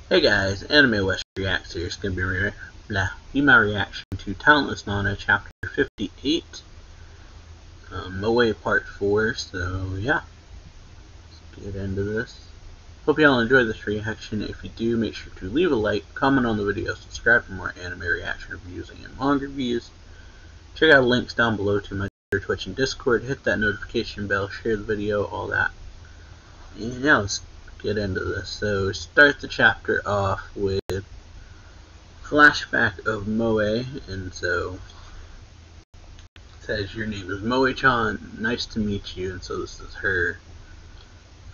Hey guys, Anime West Reacts here. It's gonna be my reaction to Talentless Nana Chapter 58, Moe Part 4. So yeah, let's get into this. Hope y'all enjoy this reaction. If you do, make sure to leave a like, comment on the video, subscribe for more anime reaction reviews and manga reviews. Check out links down below to my Twitter, Twitch, and Discord. Hit that notification bell, share the video, all that. And yeah, let's get into this. So start the chapter off with flashback of Moe, and so it says your name is Moe-chan, nice to meet you. And so this is her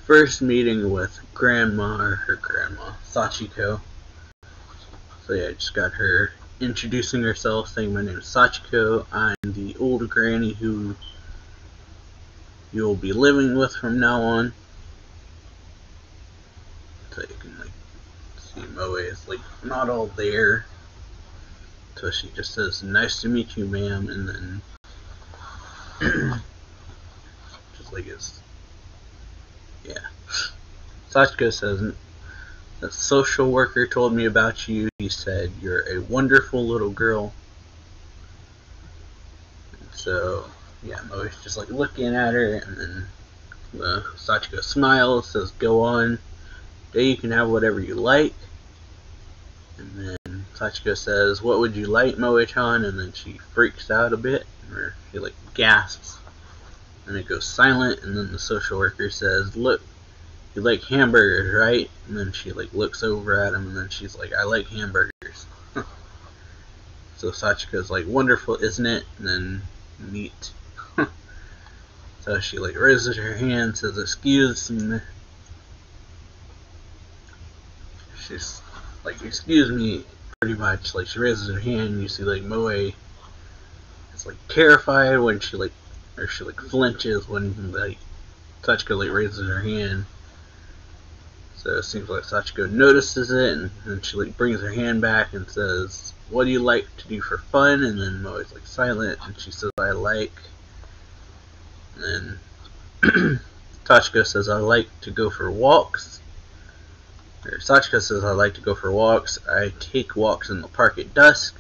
first meeting with her grandma, Sachiko. So yeah, I just got her introducing herself, saying my name is Sachiko, I'm the old granny who you'll be living with from now on. So you can see Moe is not all there. So she just says, nice to meet you, ma'am, and then just yeah. Sachiko says, the social worker told me about you. He said you're a wonderful little girl. And so yeah, Moe's just looking at her, and then Sachiko smiles, says, go on, today you can have whatever you like. And then Sachiko says, what would you like, Moe-chan? And then she freaks out a bit, or she gasps, and it goes silent. And then the social worker says, look, you like hamburgers, right? And then she looks over at him, and then she's like, I like hamburgers. So Sachiko's wonderful, isn't it? And then neat. So she raises her hand, says, excuse me. She's excuse me, pretty much. She raises her hand, and you see Moe is terrified when she she flinches when Sachiko raises her hand. So it seems like Sachiko notices it, and then she brings her hand back and says, what do you like to do for fun? And then Moe's silent, and she says, I like. And then Sachiko says, I like to go for walks. Or Sachiko says, I like to go for walks. I take walks in the park at dusk.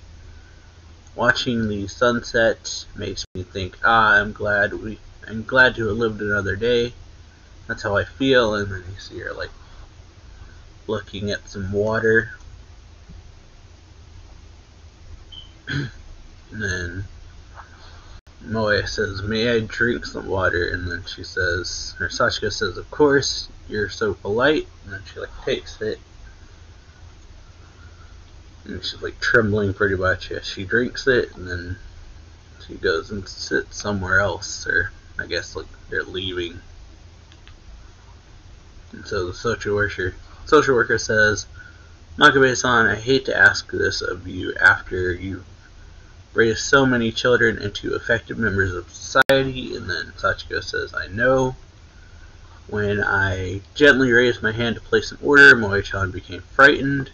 Watching the sunset makes me think, I'm glad to have lived another day. That's how I feel. And then you see her looking at some water. And then Moe says, may I drink some water? And then she says, or Sachiko says, of course, you're so polite. And then she takes it. And she's trembling pretty much as she drinks it. And then she goes and sits somewhere else, or I guess they're leaving. And so the social worker says, Makabe-san, I hate to ask this of you after you've raised so many children into effective members of society. And then Sachiko says, I know. When I gently raised my hand to place an order, Moe-chan became frightened.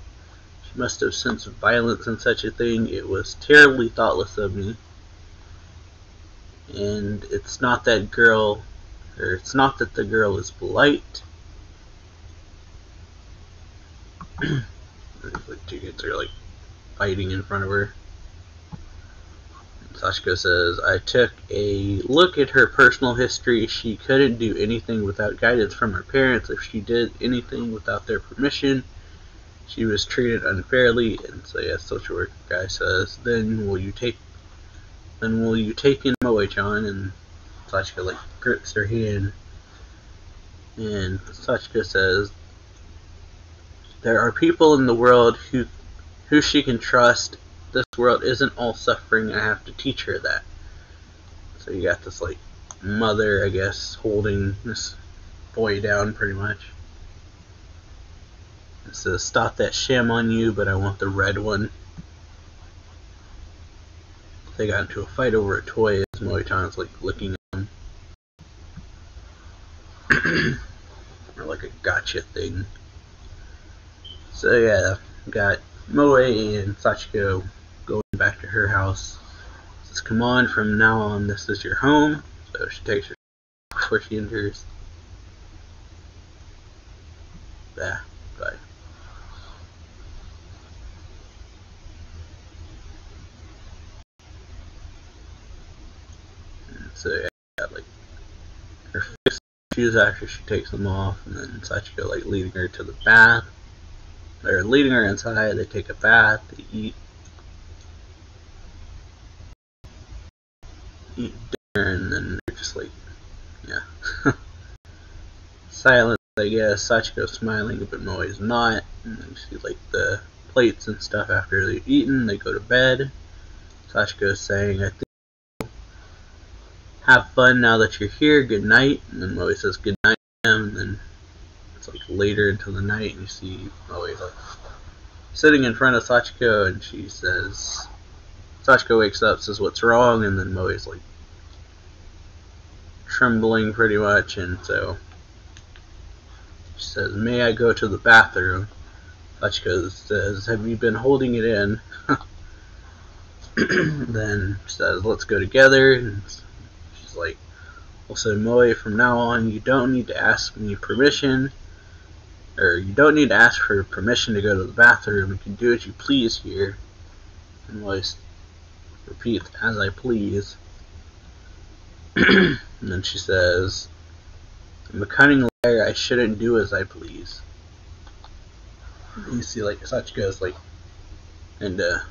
She must have sensed violence in such a thing. It was terribly thoughtless of me. And it's not that the girl is polite. These two kids are fighting in front of her. And Sachiko says, I took a look at her personal history. She couldn't do anything without guidance from her parents. If she did anything without their permission, she was treated unfairly. And so yeah, social worker guy says, then will you take in Moe-chan? And Sachiko grips her hand, and Sachiko says, there are people in the world who she can trust. This world isn't all suffering. I have to teach her that. So you got this mother, I guess, holding this boy down pretty much. It says, stop that sham on you, but I want the red one. They got into a fight over a toy as Moe-chan's looking at him. Or a gotcha thing. So yeah, got Moe and Sachiko going back to her house. Says, come on, from now on this is your home. So she takes her before she enters. Yeah, bye. So yeah, got, like, her fixed shoes after she takes them off, and then Sachiko, like, leading her to the bath, or leading her inside. They take a bath, they eat dinner, and then they're just like, yeah. Silence, I guess. Sachiko smiling, but Moe's not. And then she, like, the plates and stuff after they've eaten, they go to bed. Sachiko's saying, I think have fun now that you're here, good night. And then Moe says good night to him, and then it's like later into the night, and you see Moe's like sitting in front of Sachiko, and she says, Sachiko wakes up, says what's wrong, and then Moe's like trembling pretty much, and so she says, may I go to the bathroom? Sachiko says, have you been holding it in? Then she says, let's go together, and she's like, also, Moe, from now on, you don't need to ask me permission, or you don't need to ask for permission to go to the bathroom. You can do as you please here. And Moe repeats, as I please. And then she says, I'm a cunning liar, I shouldn't do as I please. And you see, like, Sachiko's, like, in a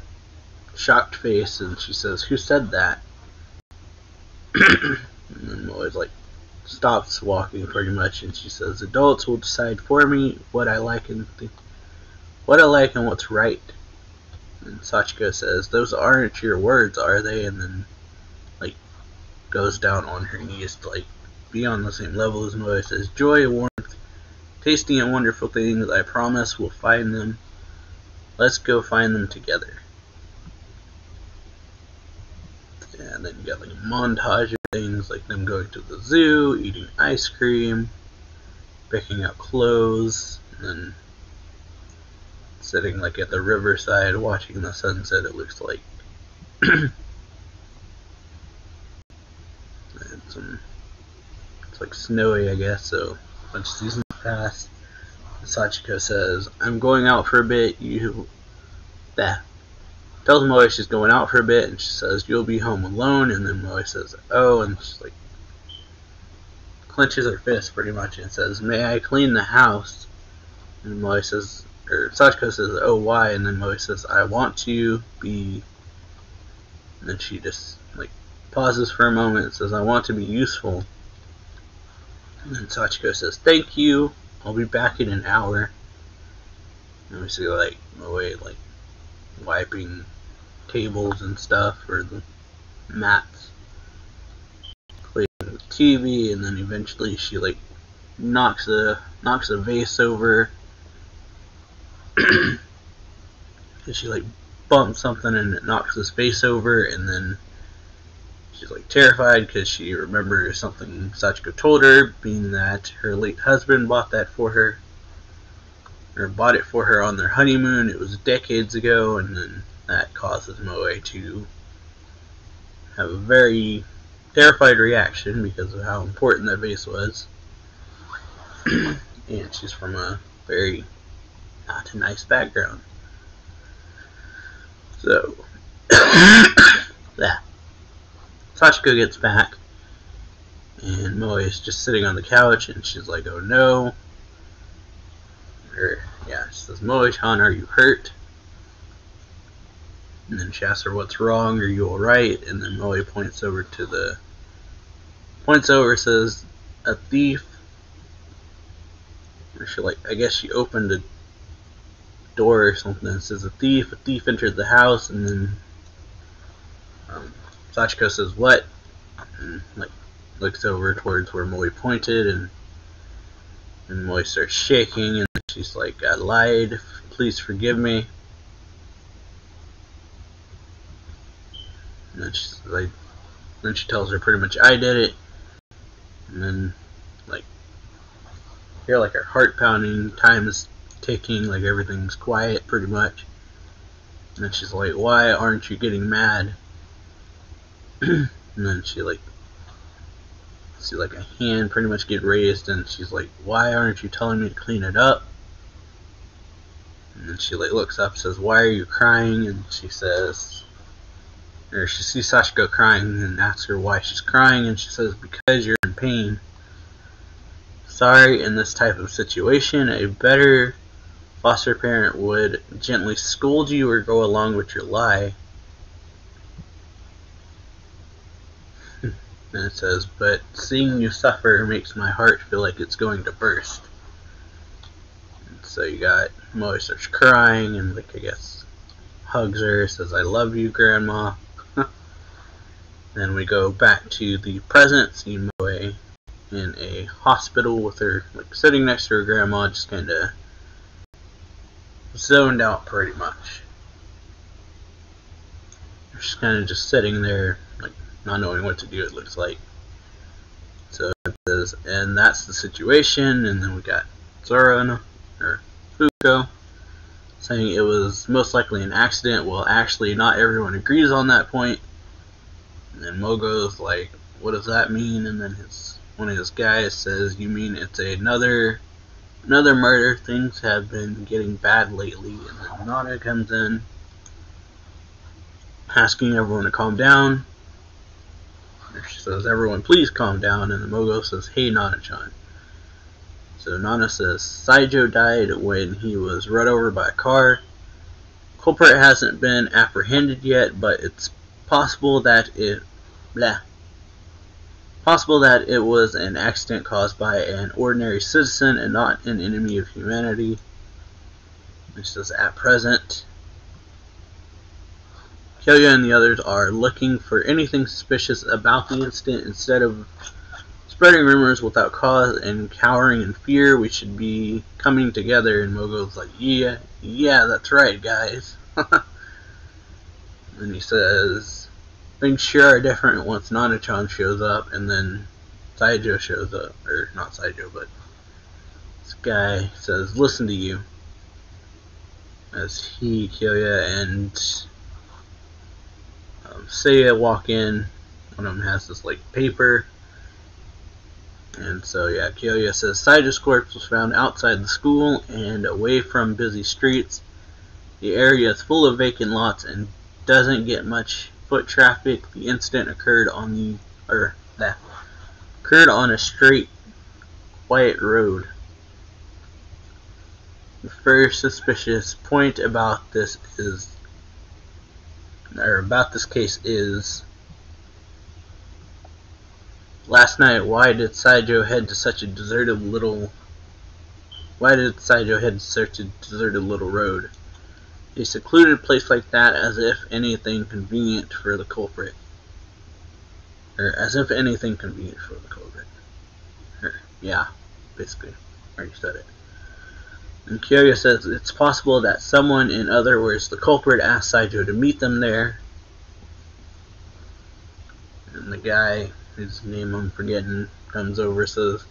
shocked face, and she says, who said that? And then Moe's like, stops walking pretty much, and she says, adults will decide for me what I like and what's right. And Sachiko says, those aren't your words, are they? And then, like, goes down on her knees to, like, be on the same level as Moe. Says, joy and warmth, tasty and wonderful things, I promise we'll find them. Let's go find them together. And then you got, like, a montage of things, like them going to the zoo, eating ice cream, picking out clothes, and then sitting, like, at the riverside watching the sunset, it looks like. It's like snowy, I guess, so a bunch of seasons pass. Sachiko says, I'm going out for a bit, tells Moe she's going out for a bit, and she says, you'll be home alone, and then Moe says, oh, and she's like, clenches her fist pretty much, and says, may I clean the house? And Moe says, or Sachiko says, oh, why? And then Moe says, I want to be, and then she just, like, pauses for a moment and says, I want to be useful. And then Sachiko says, thank you, I'll be back in an hour. And we see, like, Moe, like, wiping tables and stuff, or the mats, cleaning the TV, and then eventually she, like, knocks a vase over. And she, like, bumps something and it knocks this vase over, and then she's, like, terrified because she remembers something Sachiko told her, being that her late husband bought that for her, or bought it for her on their honeymoon. It was decades ago, and then that causes Moe to have a very terrified reaction because of how important that vase was. And she's from a very not a nice background. So, yeah. Sachiko gets back, and Moe is just sitting on the couch, and she's like, oh no. She says, Moe-chan, are you hurt? And then she asks her, what's wrong? Are you alright? And then Moe points over, says, a thief. Or she, like, I guess she opened a door or something, and says, a thief entered the house, and then Sachiko says, what? And, like, looks over towards where Moe pointed, and Moe starts shaking, and she's like, I lied, please forgive me. And then she tells her pretty much, I did it. And then, like, hear, like, her heart pounding, time is ticking, like, everything's quiet pretty much. And then she's like, why aren't you getting mad? And then she, like, see, like, a hand pretty much get raised, and she's like, why aren't you telling me to clean it up? And then she, like, looks up, says, why are you crying? And she says, or she sees Sachiko crying and asks her why she's crying, and she says, because you're in pain. Sorry, in this type of situation, a better foster parent would gently scold you or go along with your lie. And it says, but seeing you suffer makes my heart feel like it's going to burst. And so you got Moe starts crying and, like, I guess hugs her, says, I love you, Grandma. Then we go back to the present, see Moe in a hospital with her, like, sitting next to her grandma, just kind of zoned out pretty much. She's kind of just sitting there, like, not knowing what to do, it looks like. So it says, and that's the situation, and then we got Zoro, or Fuko, saying it was most likely an accident. Well, actually, not everyone agrees on that point. And then Mogo's like, what does that mean? And then one of his guys says, you mean it's another murder? Things have been getting bad lately. And then Nana comes in, asking everyone to calm down. She says, everyone please calm down. And then Mogo says, hey, Nana-chan. So Nana says, Saijo died when he was run over by a car. Culprit hasn't been apprehended yet, but it's possible that it was an accident caused by an ordinary citizen and not an enemy of humanity. It says, at present, Kyoya and the others are looking for anything suspicious about the incident. Instead of spreading rumors without cause and cowering in fear, we should be coming together. And Mogo's like, yeah, that's right, guys. And he says, things sure are different once Nana-chan shows up, and then Saijo shows up, or not Saijo, but this guy says, listen to you. As he, Kyoya, and Seiya walk in. One of them has this, like, paper. And so, yeah, Kyoya says, Saijo's corpse was found outside the school and away from busy streets. The area is full of vacant lots and doesn't get much foot traffic. The incident occurred on a straight, quiet road. The first suspicious point about this case is, last night, why did Saijo head to such a deserted little road? A secluded place like that, as if anything convenient for the culprit. Yeah, basically. I already said it. And Kyoya says it's possible that someone, in other words the culprit, asked Saijo to meet them there. And the guy, whose name I'm forgetting, comes over and says,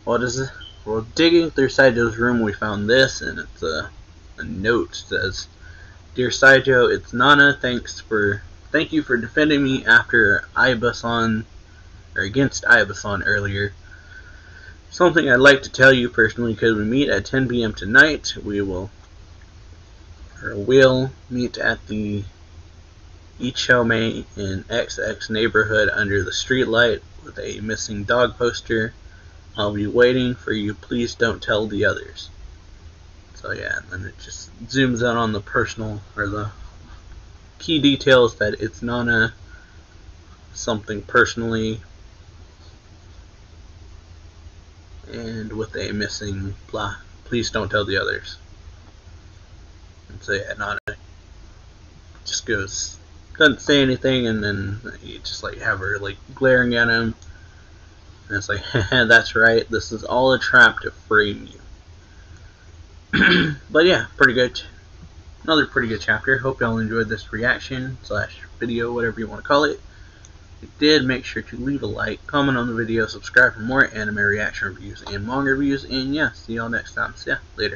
what is it? Well, digging through Saijo's room we found this, and it's a note says, Dear Saijo, it's Nana, thank you for defending me after against Aiba-san earlier. Something I'd like to tell you personally, could we meet at 10 p.m. tonight? We'll meet at the Ichome in XX neighborhood under the streetlight with a missing dog poster. I'll be waiting for you. Please don't tell the others. So yeah, and then it just zooms out on the personal, or the key details, that it's Nana, something personally, and with a missing blah. Please don't tell the others. And so yeah, Nana just doesn't say anything, and then you just like have her like glaring at him, and it's like, that's right, this is all a trap to frame you. But yeah, another pretty good chapter. Hope y'all enjoyed this reaction / video, whatever you want to call it. If you did, make sure to leave a like, comment on the video, subscribe for more anime reaction reviews and manga reviews, and yeah, see y'all next time. See ya later.